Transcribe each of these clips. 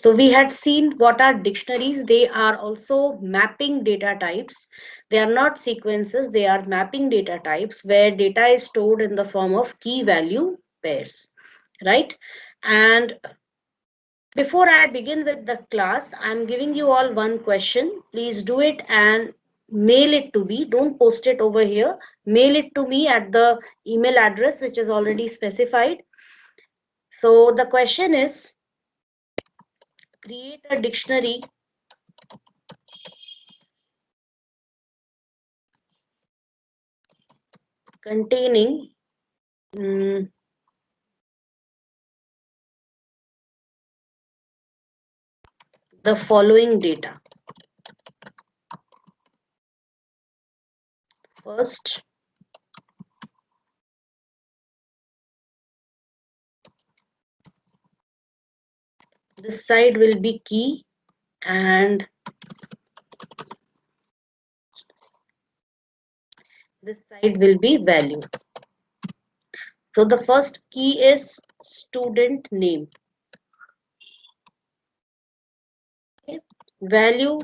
So we had seen what are dictionaries. They are also mapping data types. They are not sequences, they are mapping data types where data is stored in the form of key value pairs, right? And before I begin with the class, I'm giving you all one question. Please do it and mail it to me. Don't post it over here. Mail it to me at the email address which is already specified. So the question is, create a dictionary containing mm, the following data. First, this side will be key and this side will be value. So the first key is student name. Okay. Value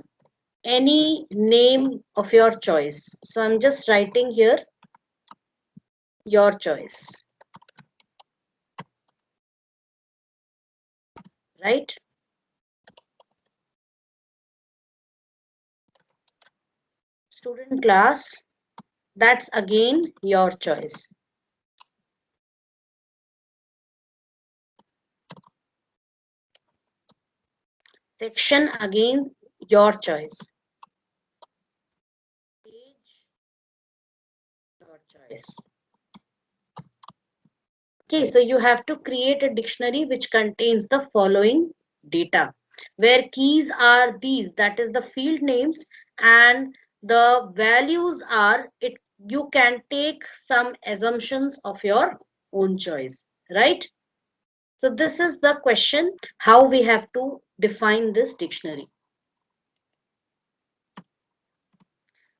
any name of your choice. So I'm just writing here your choice, right? Student class, that's again your choice. Section, again your choice. Page, your choice. Okay, so you have to create a dictionary which contains the following data, where keys are these, that is the field names, and the values are it. You can take some assumptions of your own choice, right? So this is the question, how we have to define this dictionary.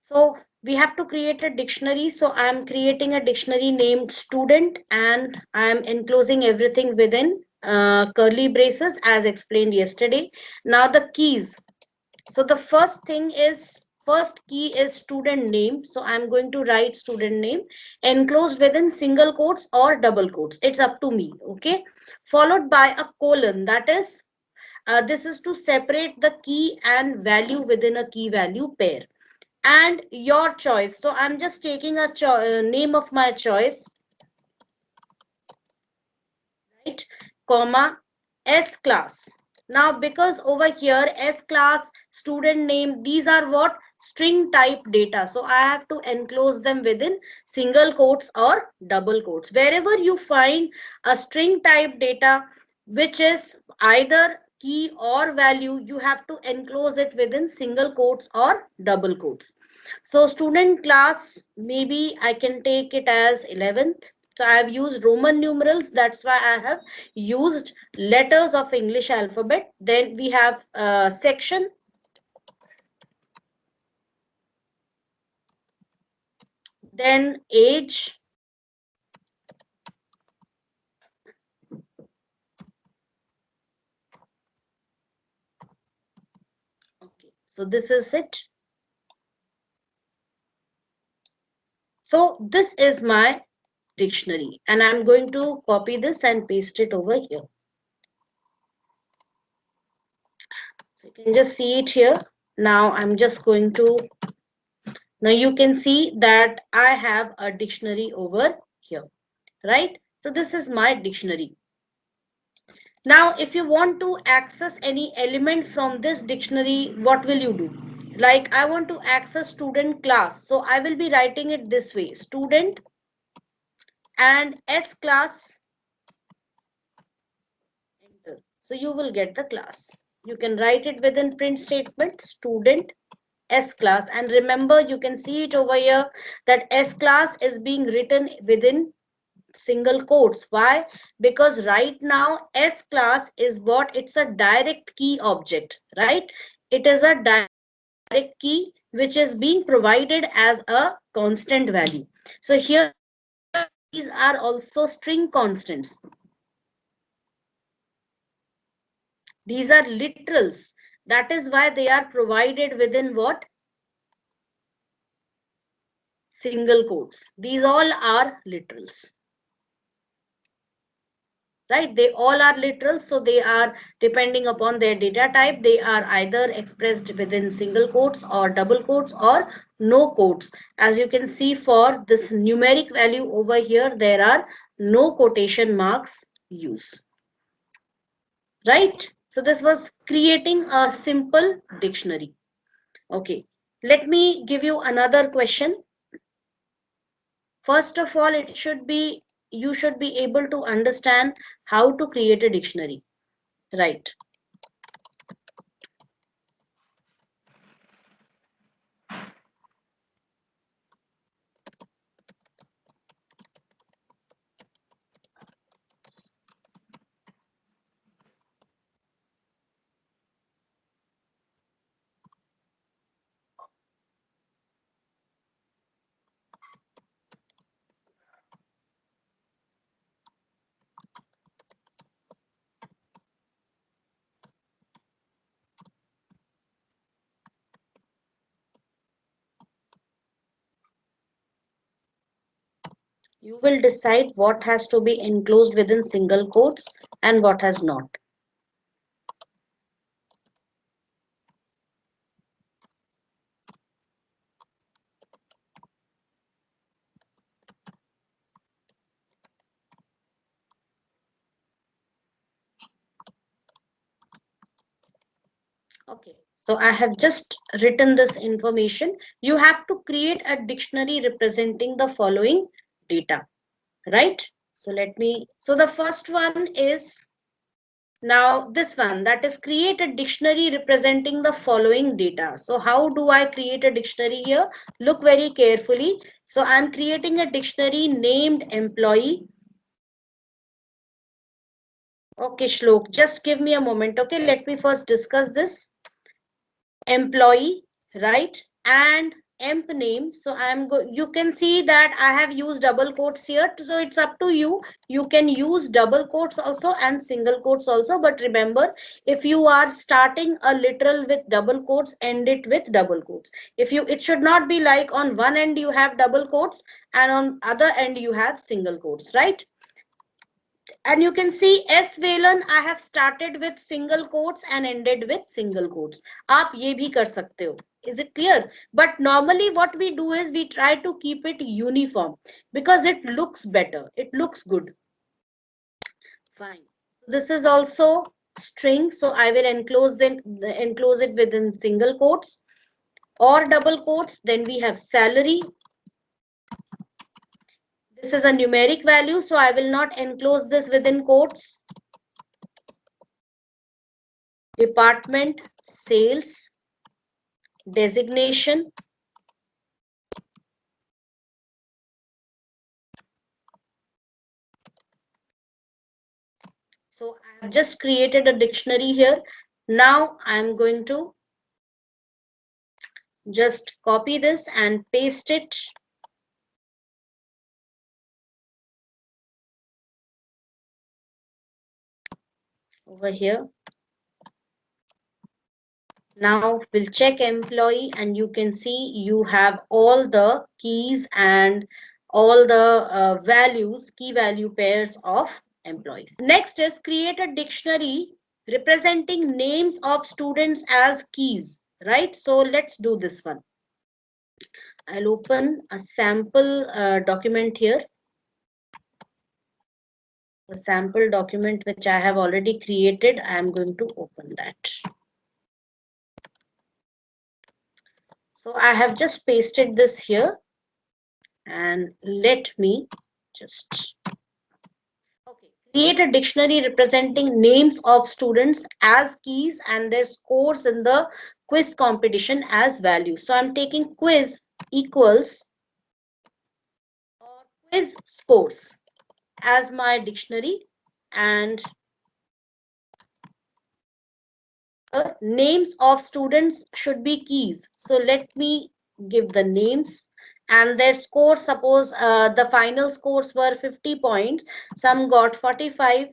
So we have to create a dictionary. So I am creating a dictionary named student and I am enclosing everything within curly braces as explained yesterday. Now the keys. So the first key is student name. So I'm going to write student name enclosed within single quotes or double quotes. It's up to me. Okay. Followed by a colon. That is, this is to separate the key and value within a key value pair, and your choice. So I'm just taking a name of my choice, right? Comma S class. Now because over here S class, student name, these are what string type data. So I have to enclose them within single quotes or double quotes. Wherever you find a string type data which is either key or value, you have to enclose it within single quotes or double quotes. So student class, maybe I can take it as 11th. So I have used Roman numerals. That's why I have used letters of English alphabet. Then we have section, then age. Okay, so this is it. So this is my dictionary and I'm going to copy this and paste it over here. So you can just see it here. Now I'm just going to, now you can see that I have a dictionary over here, right? So this is my dictionary. Now, if you want to access any element from this dictionary, what will you do? Like I want to access student class. So I will be writing it this way, student and S class, enter. So you will get the class. You can write it within print statement, student S class, and remember you can see it over here that S class is being written within single quotes. Why? Because right now S class is what, it's a direct key object, right? It is a direct key which is being provided as a constant value. So here these are also string constants. These are literals. That is why they are provided within what? Single quotes. These all are literals. Right? They all are literals, so they are depending upon their data type. They are either expressed within single quotes or double quotes or no quotes. As you can see for this numeric value over here, there are no quotation marks used. Right? So this was creating a simple dictionary. Okay, let me give you another question. First of all, you should be able to understand how to create a dictionary. Right. You will decide what has to be enclosed within single quotes and what has not. Okay, so I have just written this information. You have to create a dictionary representing the following data, right? So so the first one is now this one, that is create a dictionary representing the following data. So how do I create a dictionary here? Look very carefully. So I'm creating a dictionary named employee. Okay, Shlok, just give me a moment. Okay, let me first discuss this. Employee, right? And emp name. So you can see that I have used double quotes here. So it's up to you. You can use double quotes also and single quotes also. But remember, if you are starting a literal with double quotes, end it with double quotes. It should not be like on one end you have double quotes and on other end you have single quotes, right? And you can see S Velan, I have started with single quotes and ended with single quotes. आप ये भी कर सकते हो. Is it clear? But normally what we do is we try to keep it uniform because it looks better. It looks good. Fine. This is also string, so I will enclose it within single quotes or double quotes. Then we have salary. This is a numeric value, so I will not enclose this within quotes. Department, sales, designation. So I have just created a dictionary here. Now I'm going to just copy this and paste it over here. Now we'll check employee and you can see you have all the keys and all the values, key value pairs of employees. Next is create a dictionary representing names of students as keys, right? So let's do this one. I'll open a sample document here. The sample document which I have already created, I am going to open that. So I have just pasted this here and let me just create a dictionary representing names of students as keys and their scores in the quiz competition as values. So I'm taking quiz equals or quiz scores as my dictionary and names of students should be keys. So let me give the names and their scores. Suppose the final scores were 50 points. Some got 45.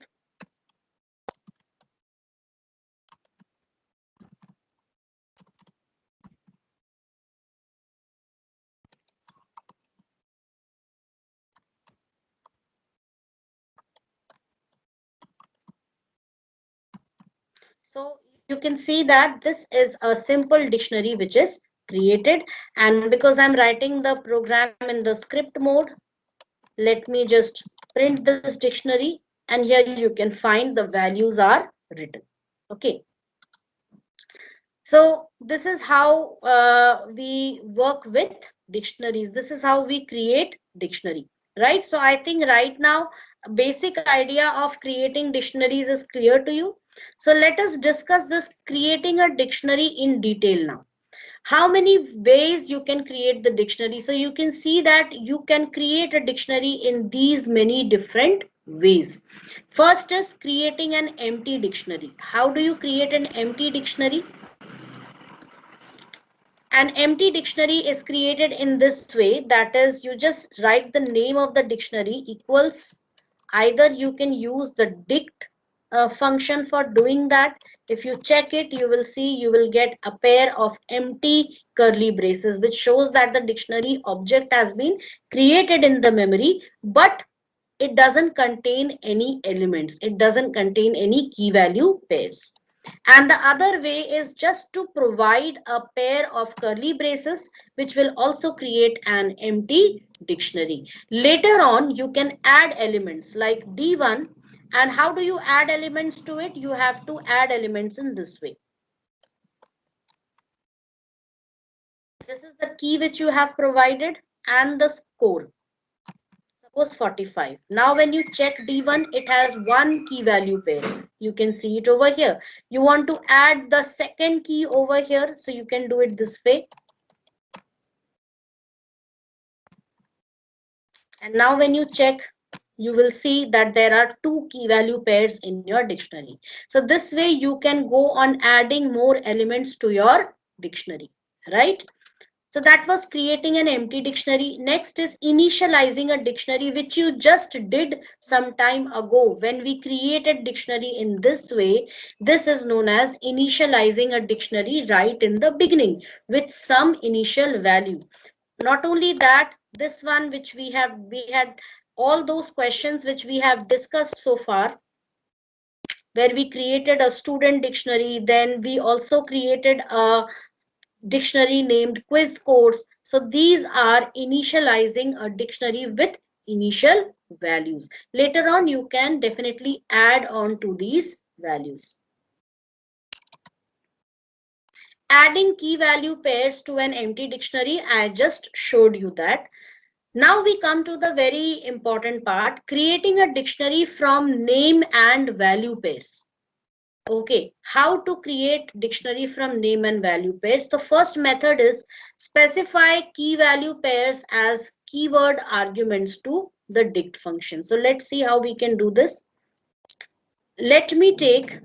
So you can see that this is a simple dictionary which is created, and because I'm writing the program in the script mode, let me just print this dictionary, and here you can find the values are written. Okay, so this is how we work with dictionaries. This is how we create dictionary, right? So I think right now basic idea of creating dictionaries is clear to you. So let us discuss this creating a dictionary in detail now. How many ways you can create the dictionary? So you can see that you can create a dictionary in these many different ways. First is creating an empty dictionary. How do you create an empty dictionary? An empty dictionary is created in this way, that is, you just write the name of the dictionary equals, either you can use the dict function for doing that. If you check it, you will see you will get a pair of empty curly braces, which shows that the dictionary object has been created in the memory, but it doesn't contain any elements, it doesn't contain any key value pairs. And the other way is just to provide a pair of curly braces, which will also create an empty dictionary. Later on, you can add elements like D1. And how do you add elements to it? You have to add elements in this way. This is the key which you have provided and the score. Suppose 45. Now when you check D1, it has one key value pair. You can see it over here. You want to add the second key over here, so you can do it this way. And now when you check, you will see that there are two key value pairs in your dictionary. So this way you can go on adding more elements to your dictionary, right? So that was creating an empty dictionary. Next is initializing a dictionary, which you just did some time ago. When we created dictionary in this way, this is known as initializing a dictionary right in the beginning with some initial value. Not only that, this one which we had all those questions which we have discussed so far, where we created a student dictionary, then we also created a dictionary named quiz course. So these are initializing a dictionary with initial values. Later on, you can definitely add on to these values. Adding key value pairs to an empty dictionary, I just showed you that. Now we come to the very important part, creating a dictionary from name and value pairs. Okay, how to create dictionary from name and value pairs? The first method is specify key value pairs as keyword arguments to the dict function. So let's see how we can do this. Let me take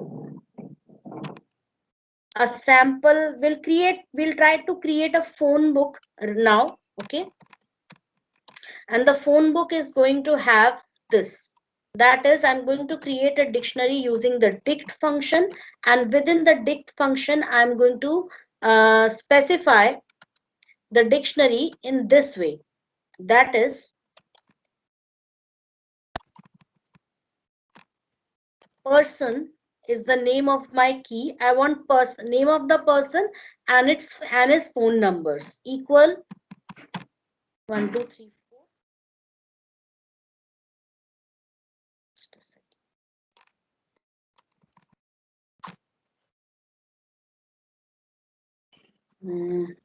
a sample. We'll try to create a phone book now. Okay, and the phone book is going to have this. That is, I'm going to create a dictionary using the dict function, and within the dict function, I'm going to specify the dictionary in this way. That is, person is the name of my key. I want name of the person and his phone numbers equal 1234. Just a second.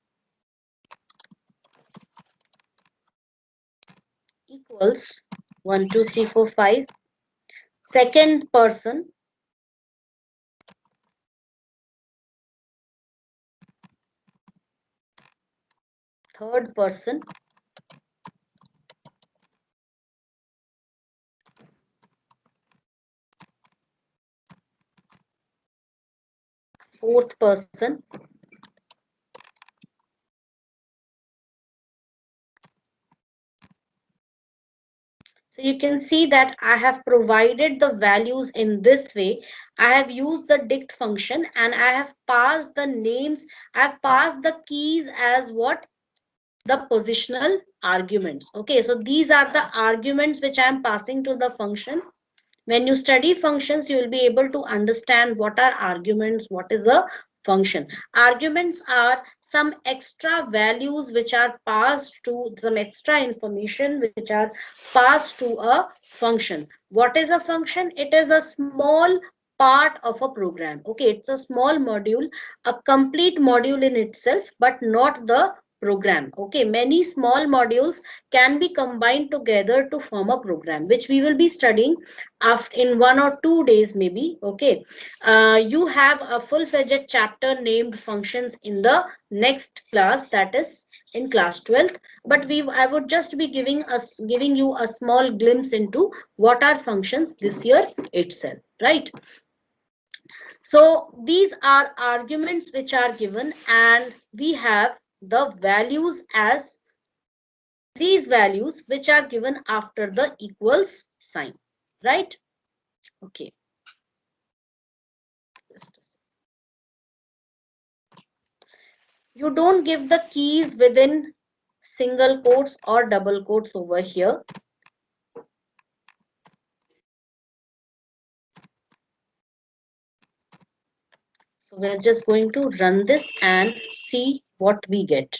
Equals 12345. Second person, third person, fourth person. So you can see that I have provided the values in this way. I have used the dict function and I have passed the names. I have passed the keys as what? The positional arguments. Okay, so these are the arguments which I am passing to the function. When you study functions, you will be able to understand what are arguments, what is a function. Arguments are some extra values which are passed to, some extra information which are passed to a function. What is a function? It is a small part of a program. Okay, it's a small module, a complete module in itself, but not the program. Okay, many small modules can be combined together to form a program, which we will be studying after in 1 or 2 days maybe. Okay, you have a full-fledged chapter named functions in the next class, that is in class 12th. But I would just be giving you a small glimpse into what are functions this year itself, right? So these are arguments which are given, and we have the values as these values which are given after the equals sign, right? Okay. You don't give the keys within single quotes or double quotes over here. So we're just going to run this and see what we get.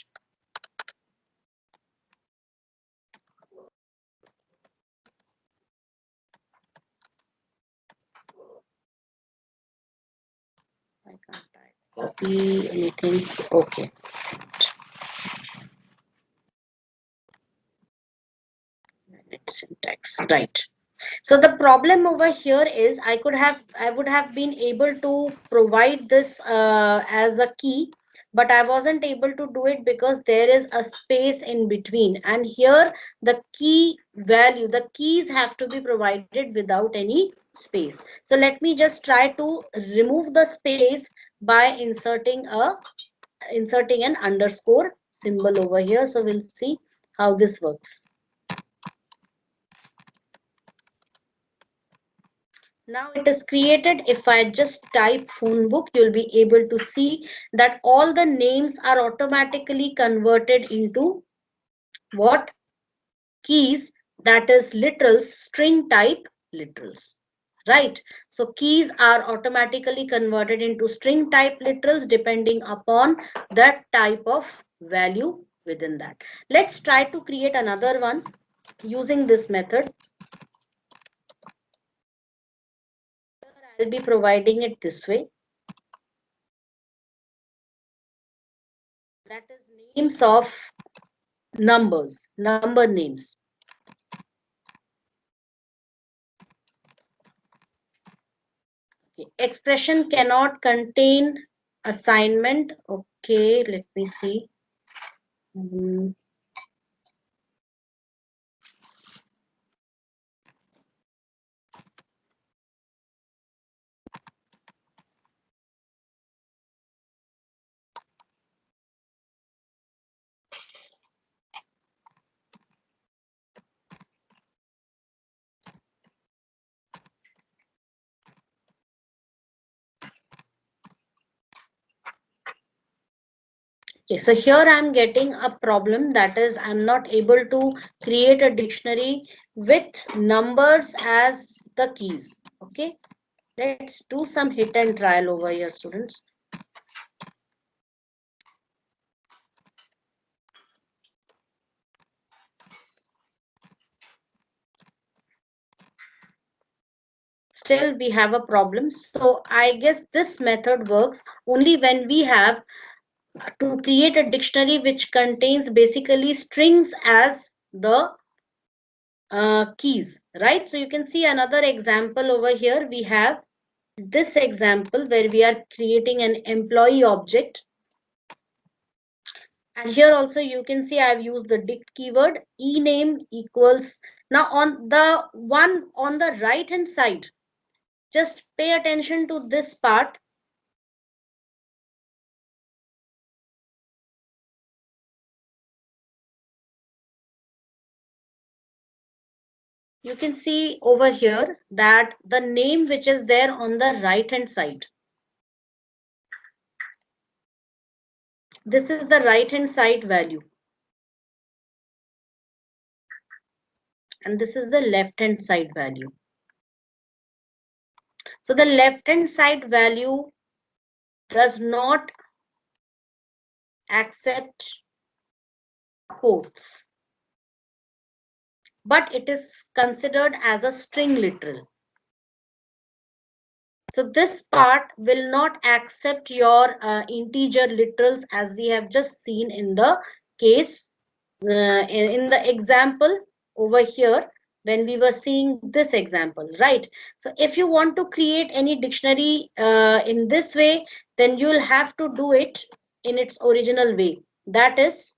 I can't copy anything. Okay. Syntax, right? So the problem over here is I would have been able to provide this as a key, but I wasn't able to do it because there is a space in between, and here the key value, the keys have to be provided without any space. So let me just try to remove the space by inserting an underscore symbol over here. So we'll see how this works. Now it is created. If I just type phone book, you'll be able to see that all the names are automatically converted into what? Keys, that is literals, string type literals, right? So keys are automatically converted into string type literals depending upon that type of value within that. Let's try to create another one using this method. I'll be providing it this way. That is names of numbers, number names. Okay. Expression cannot contain assignment. Okay, let me see. Mm. Okay, so here I'm getting a problem, that is I'm not able to create a dictionary with numbers as the keys. Okay, let's do some hit and trial over here, students. Still we have a problem. So I guess this method works only when we have to create a dictionary which contains basically strings as the keys, right? So you can see another example over here. We have this example where we are creating an employee object, and here also you can see I've used the dict keyword. Ename equals, now on the one on the right hand side, just pay attention to this part. You can see over here that the name which is there on the right hand side, this is the right hand side value, and this is the left hand side value. So the left hand side value does not accept quotes, but it is considered as a string literal. So this part will not accept your integer literals, as we have just seen in the case, in the example over here, when we were seeing this example, right? So if you want to create any dictionary in this way, then you will have to do it in its original way. That is,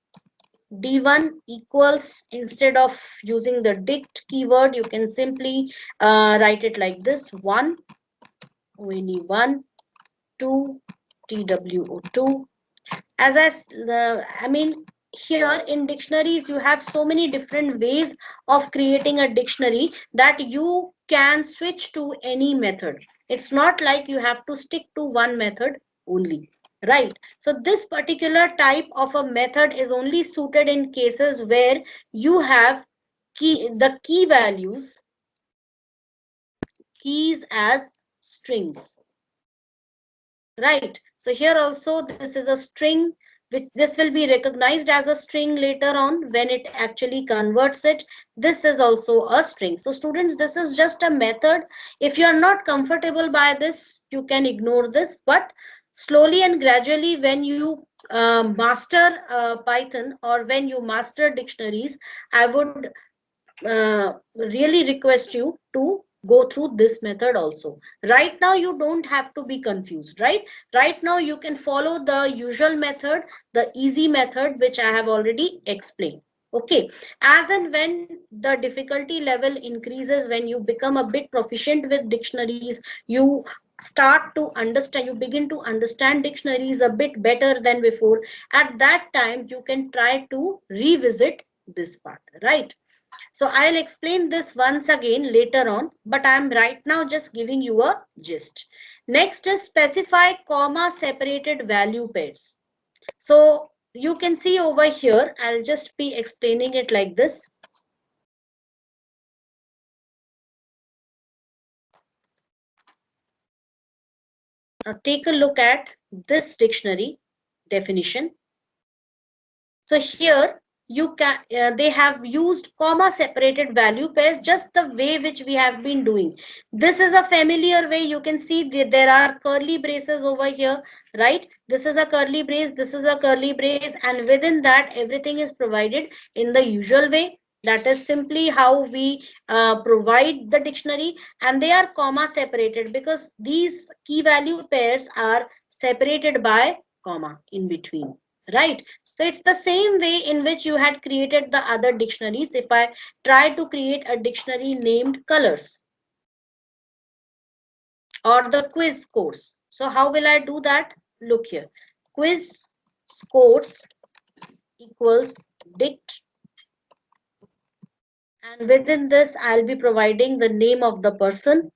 d1 equals, instead of using the dict keyword, you can simply write it like this: 1 one 2 two. As I mean, here in dictionaries you have so many different ways of creating a dictionary that you can switch to any method. It's not like you have to stick to one method only, right? So this particular type of a method is only suited in cases where you have the key values, keys as strings, right? So here also this is a string, which this will be recognized as a string later on when it actually converts it. This is also a string. So students, this is just a method. If you are not comfortable by this, you can ignore this, but slowly and gradually, when you master Python, or when you master dictionaries, I would really request you to go through this method also. Right now you don't have to be confused, right? Right now you can follow the usual method, the easy method, which I have already explained. Okay, as and when the difficulty level increases, when you become a bit proficient with dictionaries, you start to understand, you begin to understand dictionaries a bit better than before. At that time you can try to revisit this part, right? So I'll explain this once again later on, but I'm right now just giving you a gist. Next is specify comma separated value pairs. So you can see over here, I'll just be explaining it like this. Now take a look at this dictionary definition. So here you can they have used comma separated value pairs, just the way which we have been doing. This is a familiar way. You can see there are curly braces over here, right? This is a curly brace, this is a curly brace, and within that everything is provided in the usual way. That is simply how we provide the dictionary, and they are comma separated because these key value pairs are separated by comma in between, right? So it's the same way in which you had created the other dictionaries. If I try to create a dictionary named colors, or the quiz course, so how will I do that? Look here, quiz course equals dict, and within this I'll be providing the name of the person.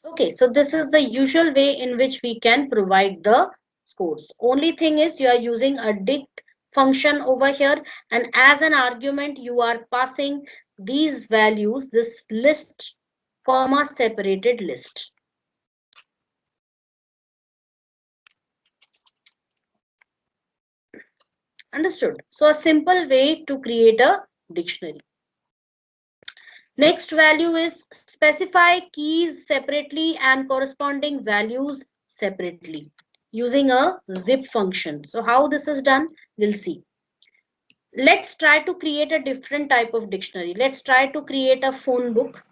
Okay, so this is the usual way in which we can provide the scores. Only thing is you are using a dict function over here, and as an argument you are passing these values, this list, comma separated list. Understood? So a simple way to create a dictionary. Next value is specify keys separately and corresponding values separately using a zip function. So how this is done, we'll see. Let's try to create a different type of dictionary. Let's try to create a phone book,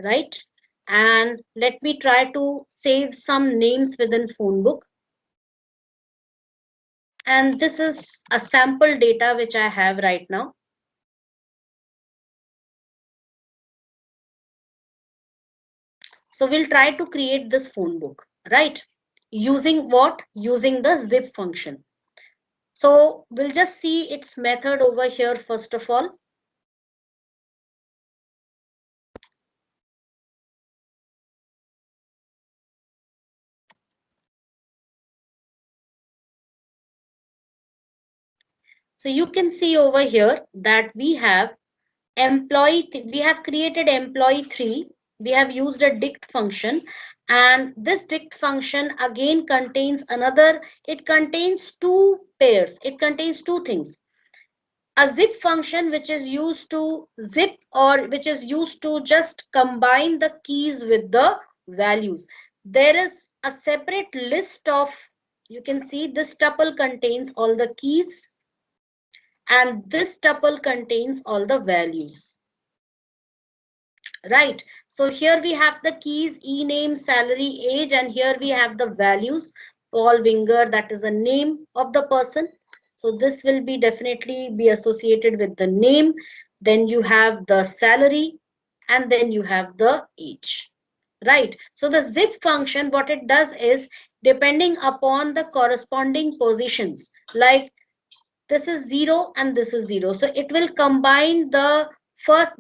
right? And let me try to save some names within phone book. And this is a sample data which I have right now. So we'll try to create this phone book, right? Using what? Using the zip function. So we'll just see its method over here first of all. So you can see over here that we have we have created employee 3. We have used a dict function, and this dict function again contains another, it contains two pairs, it contains two things. A zip function which is used to zip, or which is used to just combine the keys with the values. There is a separate list of, you can see this tuple contains all the keys and this tuple contains all the values. Right. So here we have the keys, e-name, salary, age, and here we have the values. Paul Winger, that is the name of the person. So this will be definitely be associated with the name. Then you have the salary, and then you have the age. Right. So the zip function, what it does is, depending upon the corresponding positions, like this is 0 and this is 0, so it will combine the first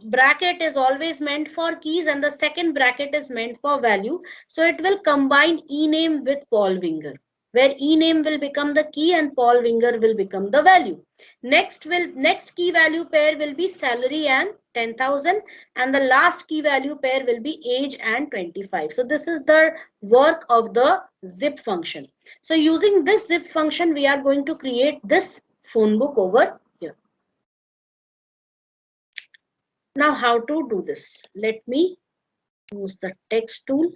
bracket is always meant for keys and the second bracket is meant for value. So it will combine e-name with Paul Winger, where e-name will become the key and Paul Winger will become the value. Next key value pair will be salary and 10,000, and the last key value pair will be age and 25. So this is the work of the zip function. So using this zip function, we are going to create this phone book over here. Now how to do this? Let me use the text tool.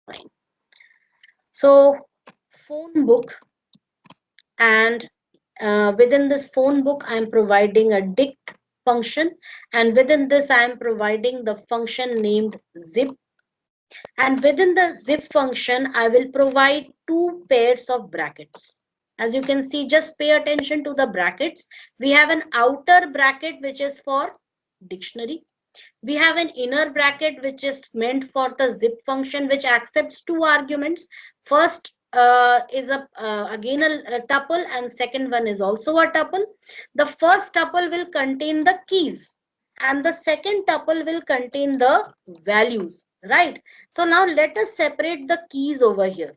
Fine. So phone book, and within this phone book, I'm providing a dict function, and within this, I'm providing the function named zip. And within the zip function, I will provide two pairs of brackets. As you can see, just pay attention to the brackets. We have an outer bracket which is for dictionary. We have an inner bracket which is meant for the zip function, which accepts two arguments. First is again a tuple, and second one is also a tuple. The first tuple will contain the keys and the second tuple will contain the values, right? So now let us separate the keys over here.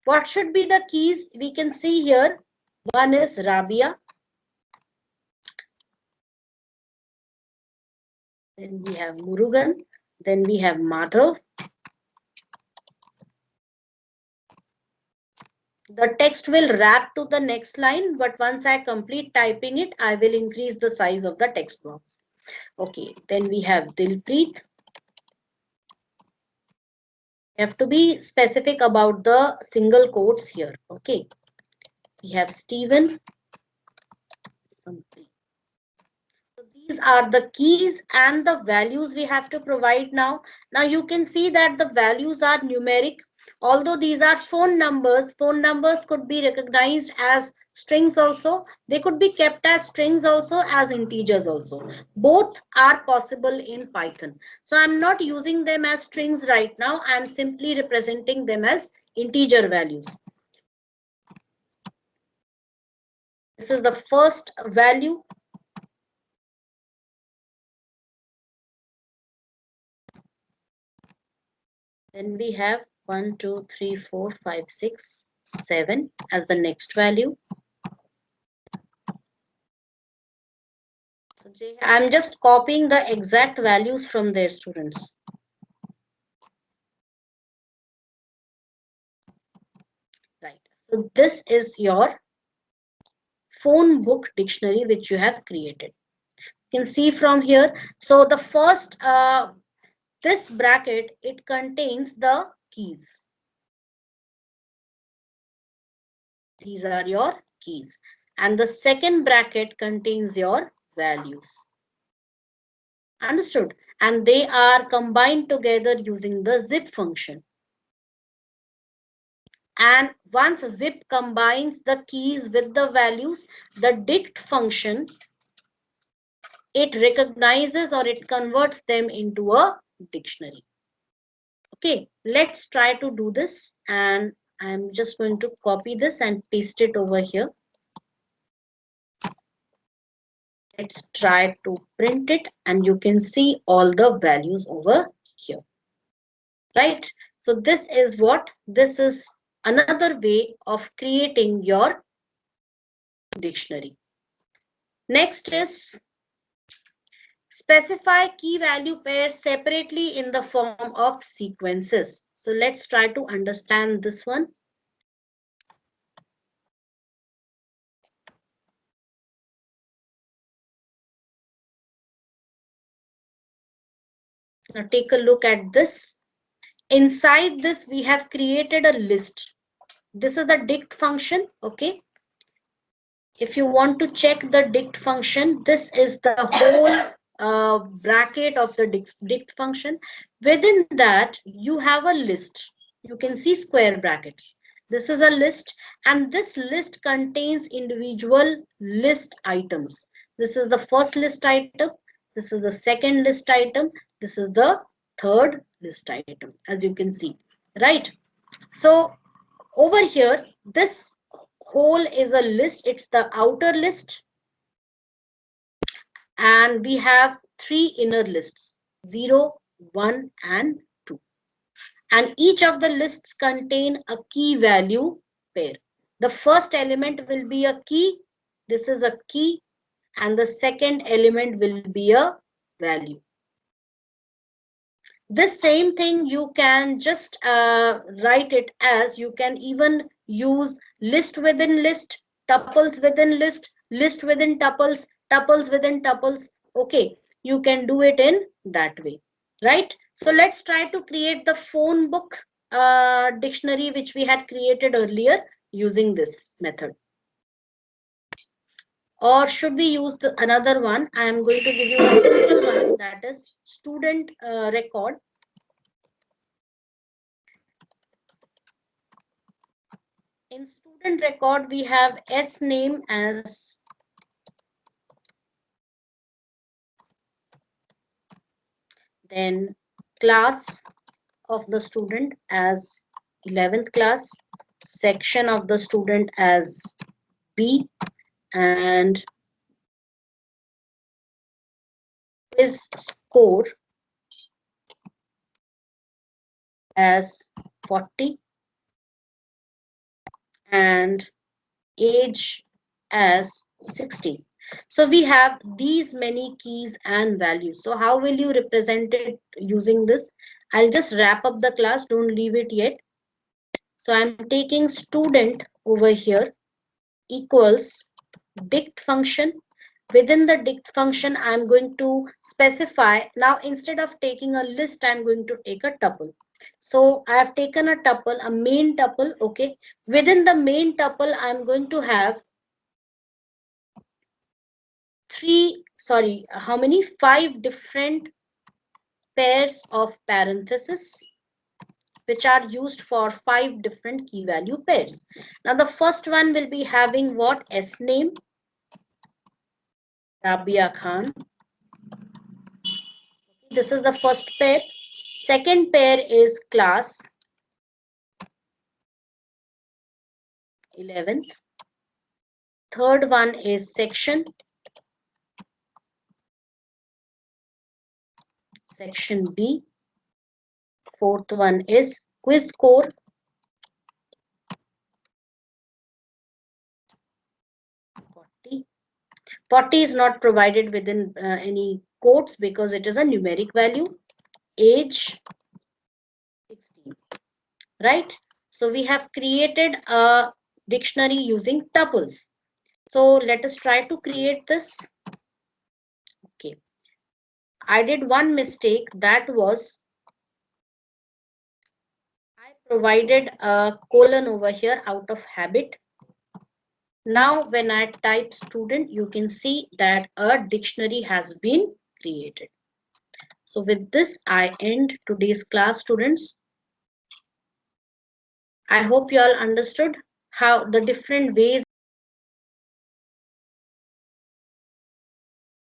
What should be the keys? We can see here, one is Rabia, then we have Murugan, then we have Madhav. The text will wrap to the next line, but once I complete typing it, I will increase the size of the text box. Okay, then we have Dilpreet. You have to be specific about the single quotes here. Okay, we have Stephen. Something. So these are the keys and the values we have to provide now. Now you can see that the values are numeric. Although these are phone numbers could be recognized as strings also. They could be kept as strings also, as integers also. Both are possible in Python. So I'm not using them as strings right now. I'm simply representing them as integer values. This is the first value. Then we have 1, 2, 3, 4, 5, 6, 7 as the next value. I'm just copying the exact values from their students. Right. So this is your phone book dictionary which you have created. You can see from here. So the first, this bracket, it contains the keys. These are your keys. And the second bracket contains your values. Understood? And they are combined together using the zip function. And once zip combines the keys with the values, the dict function, it recognizes or it converts them into a dictionary. Okay, let's try to do this. And I'm just going to copy this and paste it over here. Let's try to print it, and you can see all the values over here. Right? So this is what, this is another way of creating your dictionary. Next is specify key value pairs separately in the form of sequences. So let's try to understand this one. Now take a look at this. Inside this, we have created a list. This is the dict function. Okay. If you want to check the dict function, this is the whole bracket of the dict function. Within that, you have a list. You can see square brackets. This is a list, and this list contains individual list items. This is the first list item. This is the second list item. This is the third list item, as you can see, right? So over here, this whole is a list. It's the outer list, and we have three inner lists, 0, 1 and 2, and each of the lists contain a key value pair. The first element will be a key. This is a key, and the second element will be a value. This same thing you can just write it as, you can even use list within list, tuples within list, list within tuples, tuples within tuples. Okay, you can do it in that way, right? So let's try to create the phone book dictionary which we had created earlier using this method. Or should we use another one? I am going to give you a simple one, that is student record. In student record, we have S name as then class of the student as 11th class, section of the student as B, and his score as 40, and age as 60. So we have these many keys and values. So how will you represent it using this? I'll just wrap up the class, don't leave it yet. So I'm taking student over here equals dict function. Within the dict function, I'm going to specify. Now, instead of taking a list, I'm going to take a tuple. So I have taken a tuple, a main tuple. Okay. Within the main tuple, I'm going to have how many? 5 different pairs of parentheses, which are used for 5 different key value pairs. Now the first one will be having what? S name, Rabia Khan. This is the first pair. Second pair is class 11th. Third one is section B. Fourth one is quiz score. 40 is not provided within any quotes because it is a numeric value. Age 16, right? So we have created a dictionary using tuples. So let us try to create this. Okay, I did one mistake, that was I provided a colon over here out of habit. Now when I type student, you can see that a dictionary has been created. So with this, I end today's class, students. I hope you all understood how the different ways